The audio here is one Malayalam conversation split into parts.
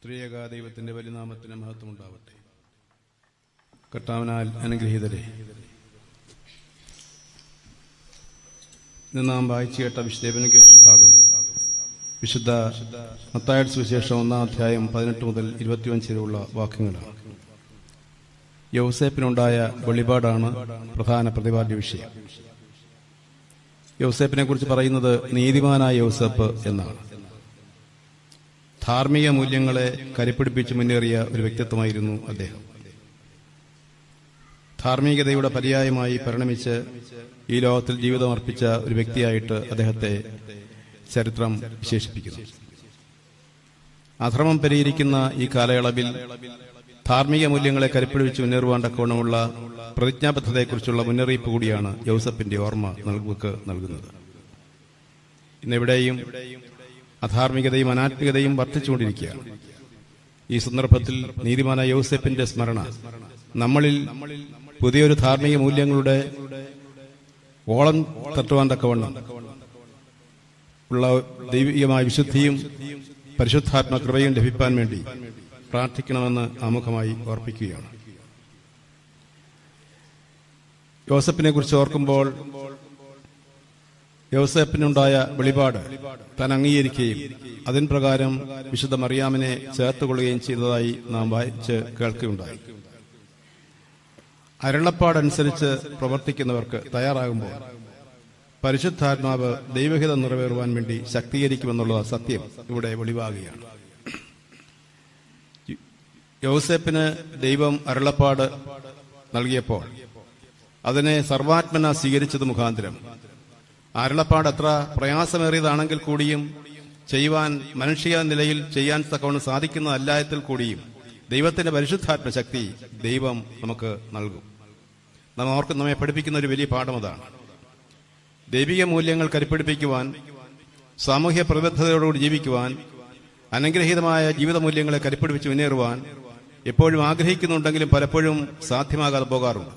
ത്രിയേക ദൈവത്തിന്റെ വലിനാമത്തിന് മഹത്വമുണ്ടാവട്ടെ. കർത്താവിനാൽ അനുഗ്രഹീതരെ, ഇന്ന് നാം വായിച്ചു കേട്ട വിശുദ്ധ ഭാഗം വിശുദ്ധ മത്തായിയുടെ സുവിശേഷം 1-ാം അധ്യായം 18 മുതൽ 25 വരെയുള്ള വാക്യങ്ങളാണ്. യൗസേപ്പിനുണ്ടായ വെളിപാടാണ് പ്രധാന പ്രതിപാദ്യ വിഷയം. യൗസേപ്പിനെ കുറിച്ച് പറയുന്നത് നീതിമാനായ യൗസേപ്പ് എന്നാണ്. ധാർമ്മിക മൂല്യങ്ങളെ കരിപ്പിടിപ്പിച്ച് മുന്നേറിയ ഒരു വ്യക്തിത്വമായിരുന്നു അദ്ദേഹം. ധാർമ്മികതയുടെ പര്യായമായി പരിണമിച്ച് ഈ ലോകത്തിൽ ജീവിതമർപ്പിച്ച ഒരു വ്യക്തിയായിട്ട് അദ്ദേഹത്തെ ചരിത്രം വിശേഷിപ്പിക്കുന്നു. അധർമ്മം പെരുയിരിക്കുന്ന ഈ കാലയളവിൽ ധാർമ്മിക മൂല്യങ്ങളെ കരിപ്പിടിപ്പിച്ച് മുന്നേറുവാൻ തക്കവണ്ണമുള്ള പ്രതിജ്ഞാബദ്ധതയെക്കുറിച്ചുള്ള മുന്നറിയിപ്പ് കൂടിയാണ് യൗസേപ്പിന്റെ ഓർമ്മ നമുക്ക് നൽകുന്നത്. ഇന്നെവിടെയും അധാർമികതയും അനാത്മികതയും വർദ്ധിച്ചുകൊണ്ടിരിക്കുകയാണ്. ഈ സന്ദർഭത്തിൽ നീതിമാനായ യൗസേപ്പിന്റെ സ്മരണ നമ്മളിൽ പുതിയൊരു ധാർമ്മിക മൂല്യങ്ങളുടെ ഓളം തട്ടുവാൻ തക്കവണ്ണം ഉള്ള ദൈവികമായ വിശുദ്ധിയും പരിശുദ്ധാത്മ കൃപയും ലഭിക്കാൻ വേണ്ടി പ്രാർത്ഥിക്കണമെന്ന് ആമുഖമായി ഓർപ്പിക്കുകയാണ്. യോസേപ്പിനെ കുറിച്ച് ഓർക്കുമ്പോൾ യോസേപ്പിനുണ്ടായ വെളിപാട് താൻ അംഗീകരിക്കുകയും അതിൻ പ്രകാരം വിശുദ്ധ മറിയാമിനെ ചേർത്തുകൊള്ളുകയും ചെയ്തതായി നാം വായിച്ച് കേൾക്കുകയുണ്ടായി. അരുളപ്പാടനുസരിച്ച് പ്രവർത്തിക്കുന്നവർക്ക് തയ്യാറാകുമ്പോൾ പരിശുദ്ധാത്മാവ് ദൈവഹിതം നിറവേറുവാൻ വേണ്ടി ശക്തീകരിക്കുമെന്നുള്ള സത്യം ഇവിടെ വെളിവാകുകയാണ്. യോസേപ്പിന് ദൈവം അരുളപ്പാട് നൽകിയപ്പോൾ അതിനെ സർവാത്മന സ്വീകരിച്ചത് മുഖാന്തരം അരുളപ്പാട് എത്ര പ്രയാസമേറിയതാണെങ്കിൽ കൂടിയും ചെയ്യുവാൻ മനുഷ്യ നിലയിൽ ചെയ്യാൻ തക്കവണ്ണം സാധിക്കുന്നതല്ലായത്തിൽ കൂടിയും ദൈവത്തിന്റെ പരിശുദ്ധാത്മ ശക്തി ദൈവം നമുക്ക് നൽകും. നമ്മെ പഠിപ്പിക്കുന്ന ഒരു വലിയ പാഠം അതാണ്. ദൈവിക മൂല്യങ്ങൾ കരിപ്പിടിപ്പിക്കുവാൻ, സാമൂഹ്യ പ്രതിബദ്ധതയോടുകൂടി ജീവിക്കുവാൻ, അനുഗ്രഹീതമായ ജീവിത മൂല്യങ്ങളെ കരിപ്പിടിപ്പിച്ച് മുന്നേറുവാൻ എപ്പോഴും ആഗ്രഹിക്കുന്നുണ്ടെങ്കിലും പലപ്പോഴും സാധ്യമാകാതെ പോകാറുണ്ട്.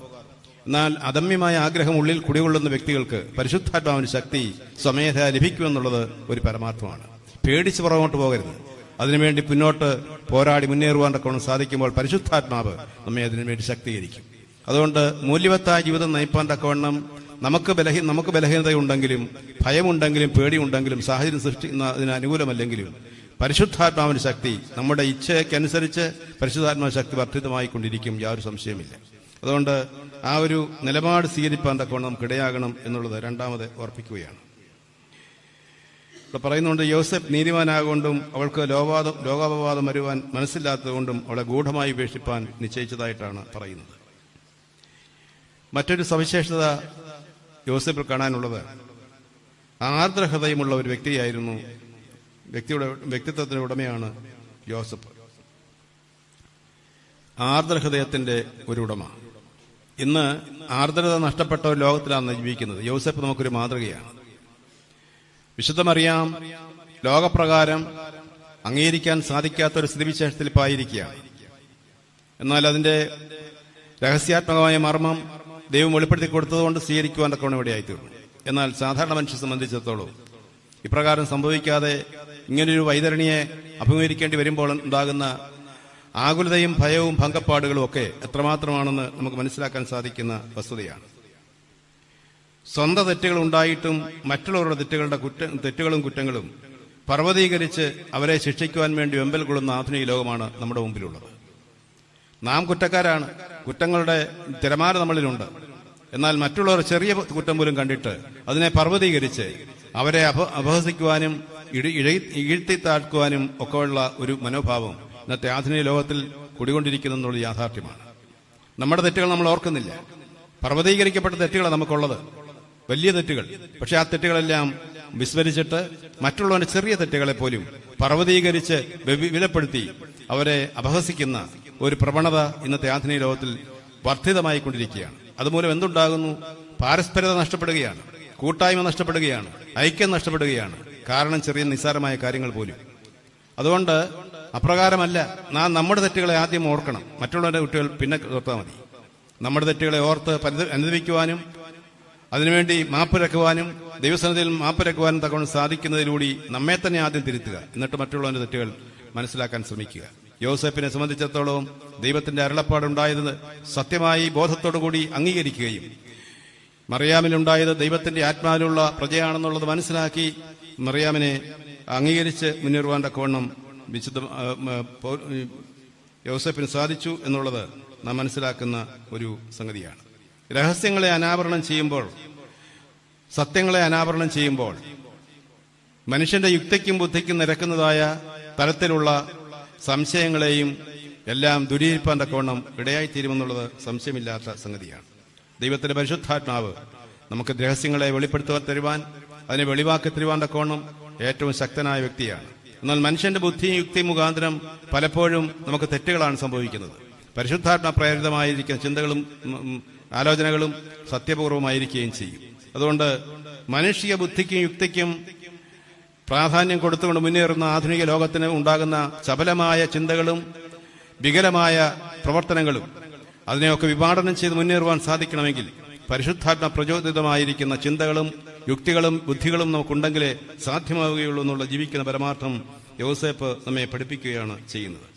എന്നാൽ അദമ്യമായ ആഗ്രഹം ഉള്ളിൽ കുടികൊള്ളുന്ന വ്യക്തികൾക്ക് പരിശുദ്ധാത്മാവിന്റെ ശക്തി സ്വമേധയാ ലഭിക്കുമെന്നുള്ളത് ഒരു പരമാർത്ഥമാണ്. പേടിച്ച് പുറകോട്ട് പോകരുത്. അതിനുവേണ്ടി മുന്നോട്ട് പോരാടി മുന്നേറുവാൻ തക്കവണ്ണം സാധിക്കുമ്പോൾ പരിശുദ്ധാത്മാവ് നമ്മെ അതിനുവേണ്ടി ശക്തീകരിക്കും. അതുകൊണ്ട് മൂല്യവത്തായ ജീവിതം നയിപ്പാൻ തക്കവണ്ണം നമുക്ക് ബലഹീനതയുണ്ടെങ്കിലും, ഭയമുണ്ടെങ്കിലും, പേടിയുണ്ടെങ്കിലും, സാഹചര്യം സൃഷ്ടിക്കുന്നതിന് അനുകൂലമല്ലെങ്കിലും പരിശുദ്ധാത്മാവിന്റെ ശക്തി നമ്മുടെ ഇച്ഛയ്ക്കനുസരിച്ച് പരിശുദ്ധാത്മാവിന്റെ ശക്തി വർദ്ധിതമായിക്കൊണ്ടിരിക്കും. യാതൊരു സംശയമില്ല. അതുകൊണ്ട് ആ ഒരു നിലപാട് സ്വീകരിപ്പാൻ തക്കവണ്ണം നമുക്ക് ഇടയാകണം എന്നുള്ളത് രണ്ടാമത് ഓർപ്പിക്കുകയാണ്. ഇവിടെ പറയുന്നുണ്ട്, യോസേപ്പ് നീതിമാനാകൊണ്ടും അവൾക്ക് ലോകാപവാദം വരുവാൻ മനസ്സില്ലാത്തതുകൊണ്ടും അവളെ ഗൂഢമായി ഉപേക്ഷിപ്പാൻ നിശ്ചയിച്ചതായിട്ടാണ് പറയുന്നത്. മറ്റൊരു സവിശേഷത യോസേപ്പിൽ കാണാനുള്ളത് ആർദ്രഹൃദയമുള്ള ഒരു വ്യക്തിയായിരുന്നു. വ്യക്തിത്വത്തിന്റെ ഉടമയാണ് യോസേപ്പ്. ആർദ്രഹൃദയത്തിന്റെ ഒരു ഉടമ. ഇന്ന് ആർദ്രത നഷ്ടപ്പെട്ട ഒരു ലോകത്തിലാണ് ജീവിക്കുന്നത്. യോസേപ്പ് നമുക്കൊരു മാതൃകയാണ്. വിശുദ്ധ മറിയാം ലോകപ്രകാരം അംഗീകരിക്കാൻ സാധിക്കാത്ത ഒരു സ്ഥിതിവിശേഷത്തിൽ പായിരിക്കുകയാണ്. എന്നാൽ അതിന്റെ രഹസ്യാത്മകമായ മർമ്മം ദൈവം വെളിപ്പെടുത്തി കൊടുത്തതുകൊണ്ട് സ്വീകരിക്കുവാൻ തക്കവണ്ണം ഇവിടെയായിത്തീർന്നു. എന്നാൽ സാധാരണ മനുഷ്യനെ സംബന്ധിച്ചിടത്തോളം ഇപ്രകാരം സംഭവിക്കാതെ ഇങ്ങനൊരു വൈതരണിയെ അഭിമുഖീകരിക്കേണ്ടി വരുമ്പോൾ ഉണ്ടാകുന്ന ആകുലതയും ഭയവും ഭംഗപ്പാടുകളും ഒക്കെ എത്രമാത്രമാണെന്ന് നമുക്ക് മനസ്സിലാക്കാൻ സാധിക്കുന്ന വസ്തുതയാണ്. സ്വന്തം തെറ്റുകൾ ഉണ്ടായിട്ടും മറ്റുള്ളവരുടെ തെറ്റുകളും കുറ്റങ്ങളും പർവ്വതീകരിച്ച് അവരെ ശിക്ഷിക്കുവാൻ വേണ്ടി വെമ്പൽ കൊള്ളുന്ന ആധുനിക ലോകമാണ് നമ്മുടെ മുമ്പിലുള്ളത്. നാം കുറ്റക്കാരാണ്. കുറ്റങ്ങളുടെ തിരമാല നമ്മളിലുണ്ട്. എന്നാൽ മറ്റുള്ളവർ ചെറിയ കുറ്റം പോലും കണ്ടിട്ട് അതിനെ പർവ്വതീകരിച്ച് അവരെ അപഹസിക്കുവാനും ഇഴ്ത്തിത്താഴ്ക്കുവാനും ഒക്കെയുള്ള ഒരു മനോഭാവം ഇന്നത്തെ ആധുനിക ലോകത്തിൽ കുടികൊണ്ടിരിക്കുന്നു എന്നുള്ള യാഥാർത്ഥ്യമാണ്. നമ്മുടെ തെറ്റുകൾ നമ്മൾ ഓർക്കുന്നില്ല. പർവ്വതീകരിക്കപ്പെട്ട തെറ്റുകളാണ് നമുക്കുള്ളത്, വലിയ തെറ്റുകൾ. പക്ഷെ ആ തെറ്റുകളെല്ലാം വിസ്മരിച്ചിട്ട് മറ്റുള്ളവന്റെ ചെറിയ തെറ്റുകളെ പോലും പർവ്വതീകരിച്ച് വിലപ്പെടുത്തി അവരെ അപഹസിക്കുന്ന ഒരു പ്രവണത ഇന്നത്തെ ആധുനിക ലോകത്തിൽ വർദ്ധിതമായിക്കൊണ്ടിരിക്കുകയാണ്. അതുമൂലം എന്തുണ്ടാകുന്നു? പാരസ്പര്യത നഷ്ടപ്പെടുകയാണ്, കൂട്ടായ്മ നഷ്ടപ്പെടുകയാണ്, ഐക്യം നഷ്ടപ്പെടുകയാണ്. കാരണം ചെറിയ നിസ്സാരമായ കാര്യങ്ങൾ പോലും. അതുകൊണ്ട് അപ്രകാരമല്ല. നാം നമ്മുടെ തെറ്റുകളെ ആദ്യം ഓർക്കണം. മറ്റുള്ളവരുടെ കുട്ടികൾ പിന്നെ ഓർത്താൽ മതി. നമ്മുടെ തെറ്റുകളെ ഓർത്ത് അനുഭവിക്കുവാനും അതിനുവേണ്ടി മാപ്പിരക്കുവാനും ദൈവസന്നിധിയിൽ മാപ്പിരക്കുവാനും തക്കൊണ്ട് സാധിക്കുന്നതിലൂടെ നമ്മെ തന്നെ ആദ്യം തിരുത്തുക. എന്നിട്ട് മറ്റുള്ളവന്റെ തെറ്റുകൾ മനസ്സിലാക്കാൻ ശ്രമിക്കുക. യോസേപ്പിനെ സംബന്ധിച്ചിടത്തോളം ദൈവത്തിന്റെ അരുളപ്പാടുണ്ടായത് സത്യമായി ബോധത്തോടുകൂടി അംഗീകരിക്കുകയും മറിയാമിലുണ്ടായത് ദൈവത്തിന്റെ ആത്മാവിലുള്ള പ്രജയാണെന്നുള്ളത് മനസ്സിലാക്കി മറിയാമിനെ അംഗീകരിച്ച് മുന്നേറുവാൻ തക്കവണ്ണം വിശുദ്ധ യോസേപ്പിന് സാധിച്ചു എന്നുള്ളത് നാം മനസ്സിലാക്കുന്ന ഒരു സംഗതിയാണ്. രഹസ്യങ്ങളെ അനാവരണം ചെയ്യുമ്പോൾ, സത്യങ്ങളെ അനാവരണം ചെയ്യുമ്പോൾ മനുഷ്യന്റെ യുക്തിക്കും ബുദ്ധിക്കും നിരക്കുന്നതായ തരത്തിലുള്ള സംശയങ്ങളെയും എല്ലാം ദുരീകരിപ്പാൻ തക്കവണ്ണം ഇടയായിത്തീരുമെന്നുള്ളത് സംശയമില്ലാത്ത സംഗതിയാണ്. ദൈവത്തിന്റെ പരിശുദ്ധാത്മാവ് നമുക്ക് രഹസ്യങ്ങളെ വെളിപ്പെടുത്തുവാൻ തരുവാൻ, അതിനെ വെളിവാക്കി തരുവാൻ തക്കവണ്ണം ഏറ്റവും ശക്തനായ വ്യക്തിയാണ്. എന്നാൽ മനുഷ്യന്റെ ബുദ്ധിയും യുക്തിയും മുഖാന്തരം പലപ്പോഴും നമുക്ക് തെറ്റുകളാണ് സംഭവിക്കുന്നത്. പരിശുദ്ധാത്മ പ്രേരിതമായിരിക്കുന്ന ചിന്തകളും ആലോചനകളും സത്യപൂർവമായിരിക്കുകയും ചെയ്യും. അതുകൊണ്ട് മനുഷ്യ ബുദ്ധിക്കും യുക്തിക്കും പ്രാധാന്യം കൊടുത്തുകൊണ്ട് മുന്നേറുന്ന ആധുനിക ലോകത്തിന് ഉണ്ടാകുന്ന ചപലമായ ചിന്തകളും വികലമായ പ്രവർത്തനങ്ങളും അതിനെയൊക്കെ വിഭാടനം ചെയ്ത് മുന്നേറുവാൻ സാധിക്കണമെങ്കിൽ പരിശുദ്ധാത്മ പ്രചോദിതമായിരിക്കുന്ന ചിന്തകളും യുക്തികളും ബുദ്ധികളും നമുക്കുണ്ടെങ്കിലേ സാധ്യമാവുകയുള്ളൂ എന്നുള്ള ജീവിക്കുന്ന പരമാർത്ഥം യോസേപ്പ് നമ്മെ പഠിപ്പിക്കുകയാണ് ചെയ്യുന്നത്.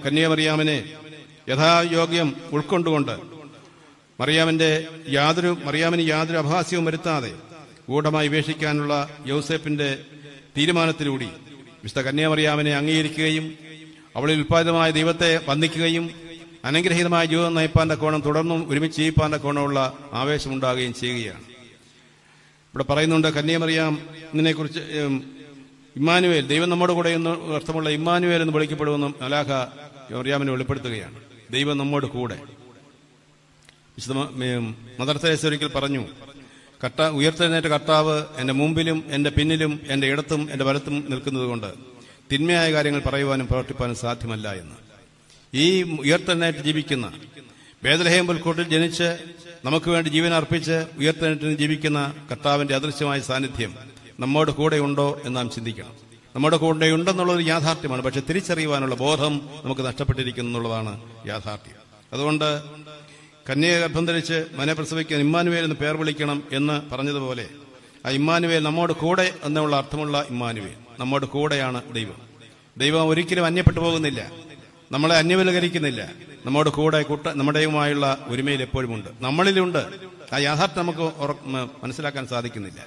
കന്യാമറിയാമിനെ യഥായോഗ്യം ഉൾക്കൊണ്ടുകൊണ്ട് മറിയാമിന് യാതൊരു അപഹാസ്യവും വരുത്താതെ ഗൂഢമായി ഉപേക്ഷിക്കാനുള്ള യോസേപ്പിന്റെ തീരുമാനത്തിലൂടെ വിശുദ്ധ കന്യാമറിയാമിനെ അംഗീകരിക്കുകയും അവളിൽ ഉത്പാദിതമായ ദൈവത്തെ വന്ദിക്കുകയും അനുഗ്രഹീതമായ ജീവിതം നയിപ്പാന്റെ കോണം തുടർന്നും ഒരുമിച്ച് ജീവിപ്പാന്റെ കോണമുള്ള ആവേശമുണ്ടാകുകയും ചെയ്യുകയാണ്. ഇവിടെ പറയുന്നുണ്ട്, കന്യാമറിയാമിനെ കുറിച്ച് ഇമ്മാനുവേൽ, ദൈവം നമ്മുടെ കൂടെ എന്ന് അർത്ഥമുള്ള ഇമ്മാനുവേൽ എന്ന് വിളിക്കപ്പെടുമെന്നും മലാഖ മറിയാമിനെ വെളിപ്പെടുത്തുകയാണ്. ദൈവം നമ്മോട് കൂടെ. വിശുദ്ധ മദർ തെരേസ ഒരിക്കൽ പറഞ്ഞു, ഉയർത്തെഴുന്നേറ്റ കർത്താവ് എന്റെ മുമ്പിലും എന്റെ പിന്നിലും എന്റെ ഇടത്തും എന്റെ വലത്തും നിൽക്കുന്നതുകൊണ്ട് തിന്മയായ കാര്യങ്ങൾ പറയുവാനും പ്രവർത്തിപ്പാനും സാധ്യമല്ല എന്ന്. ഈ ഉയർത്തെഴുന്നേറ്റ് ജീവിക്കുന്ന, ബേത്ലഹേം പുൽക്കൂട്ടിൽ ജനിച്ച് നമുക്ക് വേണ്ടി ജീവൻ അർപ്പിച്ച് ഉയർത്തെഴുന്നേറ്റിന് ജീവിക്കുന്ന കർത്താവിന്റെ അദൃശ്യമായ സാന്നിധ്യം നമ്മോട് കൂടെയുണ്ടോ എന്ന് നാം ചിന്തിക്കണം. നമ്മുടെ കൂടെ ഉണ്ടെന്നുള്ളത് യാഥാർത്ഥ്യമാണ്. പക്ഷെ തിരിച്ചറിയുവാനുള്ള ബോധം നമുക്ക് നഷ്ടപ്പെട്ടിരിക്കുന്നു എന്നുള്ളതാണ് യാഥാർത്ഥ്യം. അതുകൊണ്ട് കന്യക ഗർഭം ധരിച്ച് മനെ പ്രസവിക്കാൻ ഇമ്മാനുവേൽ എന്ന് പേർ വിളിക്കണം എന്ന് പറഞ്ഞതുപോലെ ആ ഇമ്മാനുവേൽ നമ്മോട് കൂടെ എന്നുള്ള അർത്ഥമുള്ള ഇമ്മാനുവേൽ, നമ്മോട് കൂടെയാണ് ദൈവം. ദൈവം ഒരിക്കലും അന്യപ്പെട്ടു പോകുന്നില്ല, നമ്മളെ അന്യവൽക്കരിക്കുന്നില്ല. നമ്മോട് കൂടെ നമ്മുടെയുമായുള്ള ഒരുമയിൽ എപ്പോഴുമുണ്ട്, നമ്മളിലുണ്ട്. ആ യാഥാർത്ഥ്യം നമുക്ക് മനസ്സിലാക്കാൻ സാധിക്കുന്നില്ല.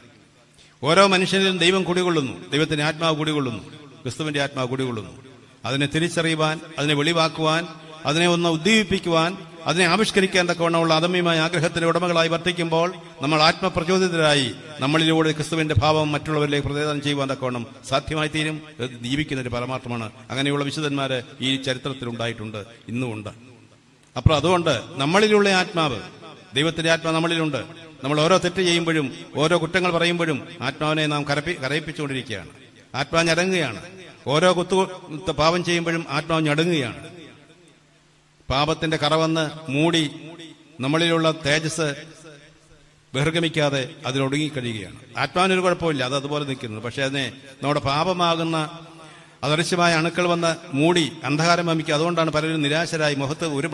ഓരോ മനുഷ്യനിലും ദൈവം കുടികൊള്ളുന്നു, ദൈവത്തിന്റെ ആത്മാവ് കുടികൊള്ളുന്നു, ക്രിസ്തുവിന്റെ ആത്മാവ് കുടികൊള്ളുന്നു. അതിനെ തിരിച്ചറിയുവാൻ, അതിനെ വെളിവാക്കുവാൻ, അതിനെ ഒന്ന് ഉദ്ദീപിപ്പിക്കുവാൻ, അതിനെ ആവിഷ്കരിക്കാൻ തക്കവണ്ണമുള്ള അദമ്യമായ ആഗ്രഹത്തിന്റെ ഉടമകളായി വർത്തിക്കുമ്പോൾ നമ്മൾ ആത്മപ്രചോദിതരായി നമ്മളിലൂടെ ക്രിസ്തുവിന്റെ ഭാവം മറ്റുള്ളവരിലേക്ക് പ്രദാനം ചെയ്യുവാൻ തക്കവണ്ണം സാധ്യമായി തീരും. ജീവിക്കുന്ന ഒരു പരമാർത്ഥമാണ്. അങ്ങനെയുള്ള വിശുദ്ധന്മാര് ഈ ചരിത്രത്തിൽ ഉണ്ടായിട്ടുണ്ട്, ഇന്നുമുണ്ട്. അപ്പോൾ അതുകൊണ്ട് നമ്മളിലുള്ള ആത്മാവ്, ദൈവത്തിന്റെ ആത്മാവ് നമ്മളിലുണ്ട്. നമ്മൾ ഓരോ തെറ്റ് ചെയ്യുമ്പോഴും ഓരോ കുറ്റങ്ങൾ പറയുമ്പോഴും ആത്മാവിനെ നാം കരയിപ്പിച്ചുകൊണ്ടിരിക്കുകയാണ്. ആത്മാവ് ഞടങ്ങുകയാണ്. ഓരോ പാപം ചെയ്യുമ്പോഴും ആത്മാവ് ഞടങ്ങുകയാണ്. പാപത്തിന്റെ കറവന്ന് മൂടി നമ്മളിലുള്ള തേജസ് ബഹിർഗമിക്കാതെ അതിനൊടുങ്ങിക്കഴിയുകയാണ്. ആത്മാവിനൊരു കുഴപ്പമില്ല, അത് അതുപോലെ നിൽക്കുന്നു. പക്ഷെ അതിനെ നമ്മുടെ പാപമാകുന്ന അദൃശ്യമായ അണുക്കൾ വന്ന് മൂടി അന്ധകാരം വമിക്കുക. അതുകൊണ്ടാണ് പലരും നിരാശരായി മുഖത്ത് ഒരു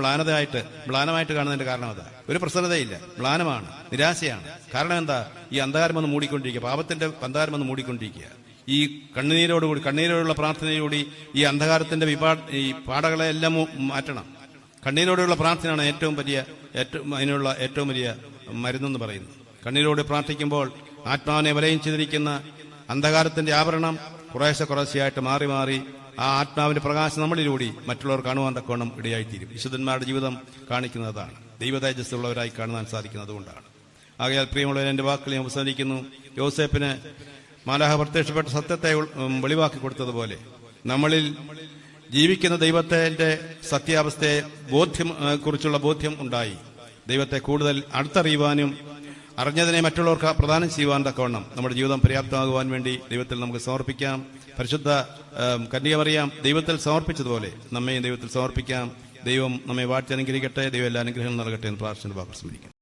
മ്ലാനമായിട്ട് കാണുന്നതിന്റെ കാരണം അതാ. ഒരു പ്രസന്നതയില്ല, മ്ലാനമാണ്, നിരാശയാണ്. കാരണം എന്താ? ഈ അന്ധകാരം വന്ന് മൂടിക്കൊണ്ടിരിക്കുക, പാപത്തിന്റെ അന്ധകാരം വന്ന് മൂടിക്കൊണ്ടിരിക്കുക. ഈ കണ്ണീരോടുള്ള പ്രാർത്ഥനയിലൂടെ ഈ അന്ധകാരത്തിന്റെ ഈ പാടകളെ എല്ലാം മാറ്റണം. കണ്ണീരോടുള്ള പ്രാർത്ഥനയാണ് അതിനുള്ള ഏറ്റവും വലിയ മരുന്നെന്ന് പറയുന്നത്. കണ്ണീരോട് പ്രാർത്ഥിക്കുമ്പോൾ ആത്മാവിനെ വലയം ചെയ്തിരിക്കുന്ന അന്ധകാരത്തിന്റെ ആവരണം കുറേശ്ശെയായിട്ട് മാറി മാറി ആ ആത്മാവിന്റെ പ്രകാശം നമ്മളിലൂടെ മറ്റുള്ളവർ കാണുവാൻ തക്കവണ്ണം ഇടയായിത്തീരും. വിശുദ്ധന്മാരുടെ ജീവിതം കാണിക്കുന്നതാണ്, ദൈവതേജസ്സുള്ളവരായി കാണുവാൻ സാധിക്കുന്നതുകൊണ്ടാണ്. ആകയാൽ പ്രിയമുള്ളവർ, എന്റെ വാക്കുകൾ ഞാൻ അവസാനിക്കുന്നു. യോസേപ്പിന് മാലാഖ പ്രത്യക്ഷപ്പെട്ട സത്യത്തെ വെളിവാക്കി കൊടുത്തതുപോലെ നമ്മളിൽ ജീവിക്കുന്ന ദൈവത്തിന്റെ സത്യാവസ്ഥയെ കുറിച്ചുള്ള ബോധ്യം ഉണ്ടായി ദൈവത്തെ കൂടുതൽ അടുത്തറിയുവാനും അറിഞ്ഞതിനെ മറ്റുള്ളവർക്ക് പ്രദാനം ചെയ്യുവാൻ തക്കവണ്ണം നമ്മുടെ ജീവിതം പര്യാപ്തമാകുവാൻ വേണ്ടി ദൈവത്തിൽ നമുക്ക് സമർപ്പിക്കാം. പരിശുദ്ധ കന്യകമറിയാം ദൈവത്തിൽ സമർപ്പിച്ചതുപോലെ നമ്മയും ദൈവത്തിൽ സമർപ്പിക്കാം. ദൈവം നമ്മെ വാഴ്ത്തി അനുഗ്രഹിക്കട്ടെ. ദൈവം എല്ലാ അനുഗ്രഹങ്ങളും നൽകട്ടെ എന്ന് പ്രാർത്ഥന സ്മരിക്കും.